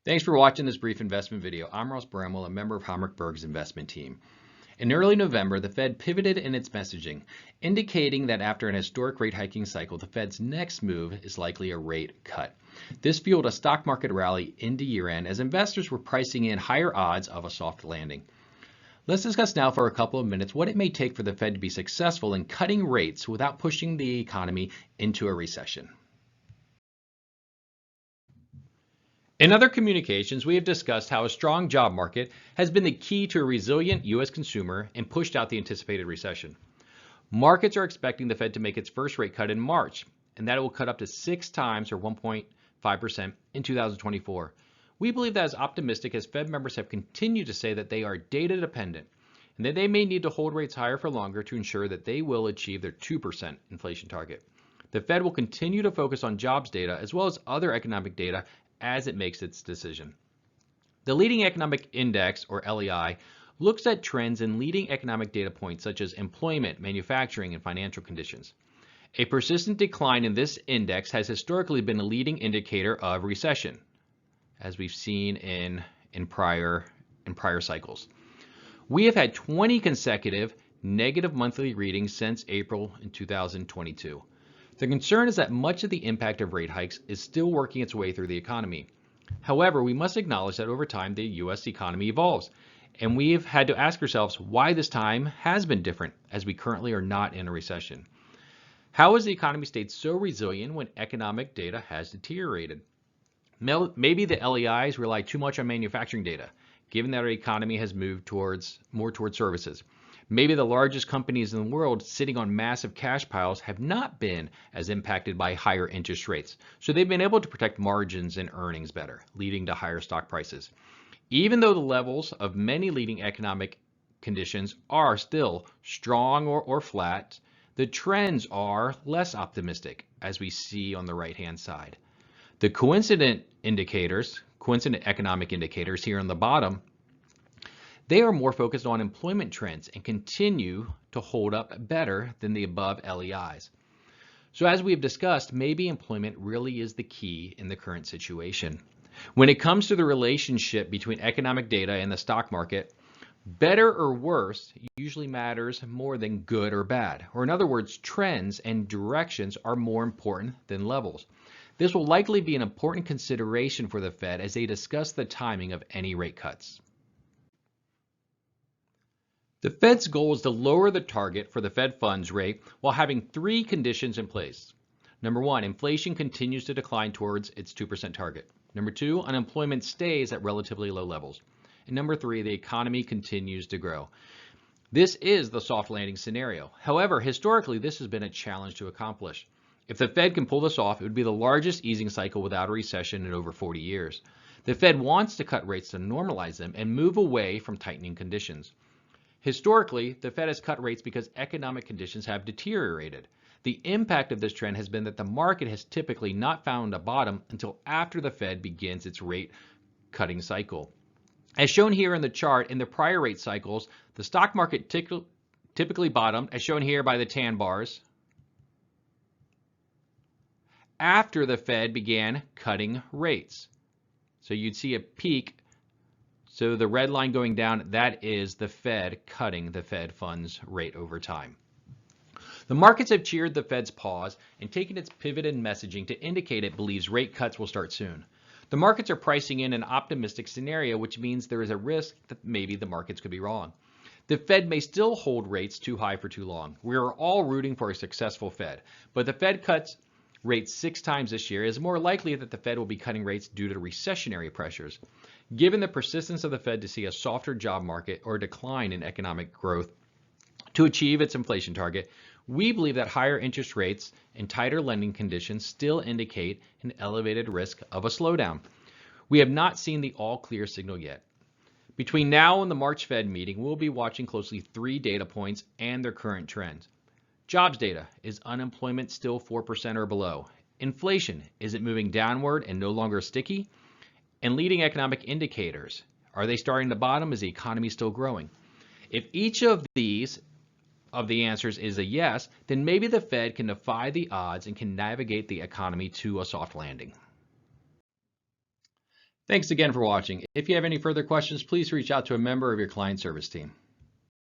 Thanks for watching this brief investment video. I'm Bramwell, a member of Berg's investment team. In early November, the Fed pivoted in its messaging, indicating that after an historic rate hiking cycle, the Fed's next move is likely a rate cut. This fueled a stock market rally into year-end as investors were pricing in higher odds of a soft landing. Let's discuss now for a couple of minutes what it may take for the Fed to be successful in cutting rates without pushing the economy into a recession. In other communications, we have discussed how a strong job market has been the key to a resilient U.S. consumer and pushed out the anticipated recession. Markets are expecting the Fed to make its first rate cut in March, and that it will cut up to 6 times or 1.5% in 2024. We believe that is optimistic as Fed members have continued to say that they are data dependent and that they may need to hold rates higher for longer to ensure that they will achieve their 2% inflation target. The Fed will continue to focus on jobs data as well as other economic data as it makes its decision. The Leading Economic Index, or LEI, looks at trends in leading economic data points such as employment, manufacturing, and financial conditions. A persistent decline in this index has historically been a leading indicator of recession, as we've seen in prior cycles. We have had 20 consecutive negative monthly readings since April in 2022. The concern is that much of the impact of rate hikes is still working its way through the economy. However, we must acknowledge that over time the U.S. economy evolves, and we've had to ask ourselves why this time has been different, as we currently are not in a recession. How has the economy stayed so resilient when economic data has deteriorated? Maybe the LEIs rely too much on manufacturing data, given that our economy has moved more towards services. Maybe the largest companies in the world sitting on massive cash piles have not been as impacted by higher interest rates, so they've been able to protect margins and earnings better, leading to higher stock prices. Even though the levels of many leading economic conditions are still strong or flat, the trends are less optimistic, as we see on the right-hand side. The coincident economic indicators here on the bottom, they are more focused on employment trends and continue to hold up better than the above LEIs. So as we have discussed, maybe employment really is the key in the current situation. When it comes to the relationship between economic data and the stock market, better or worse usually matters more than good or bad. Or in other words, trends and directions are more important than levels. This will likely be an important consideration for the Fed as they discuss the timing of any rate cuts. The Fed's goal is to lower the target for the Fed funds rate while having 3 conditions in place. Number 1, inflation continues to decline towards its 2% target. Number 2, unemployment stays at relatively low levels. And number 3, the economy continues to grow. This is the soft landing scenario. However, historically, this has been a challenge to accomplish. If the Fed can pull this off, it would be the largest easing cycle without a recession in over 40 years. The Fed wants to cut rates to normalize them and move away from tightening conditions. Historically, the Fed has cut rates because economic conditions have deteriorated. The impact of this trend has been that the market has typically not found a bottom until after the Fed begins its rate cutting cycle. As shown here in the chart, in the prior rate cycles, the stock market typically bottomed, as shown here by the tan bars, after the Fed began cutting rates. So you'd see a peak. So the red line going down, that is the Fed cutting the Fed funds rate over time. The markets have cheered the Fed's pause and taken its pivot in messaging to indicate it believes rate cuts will start soon. The markets are pricing in an optimistic scenario, which means there is a risk that maybe the markets could be wrong. The Fed may still hold rates too high for too long. We are all rooting for a successful Fed, but the Fed cuts rates 6 times this year, it is more likely that the Fed will be cutting rates due to recessionary pressures. Given the persistence of the Fed to see a softer job market or a decline in economic growth to achieve its inflation target, we believe that higher interest rates and tighter lending conditions still indicate an elevated risk of a slowdown. We have not seen the all-clear signal yet. Between now and the March Fed meeting, we'll be watching closely 3 data points and their current trends. Jobs data, is unemployment still 4% or below? Inflation, is it moving downward and no longer sticky? And leading economic indicators, are they starting to bottom? Is the economy still growing? If each of the answers is a yes, then maybe the Fed can defy the odds and can navigate the economy to a soft landing. Thanks again for watching. If you have any further questions, please reach out to a member of your client service team.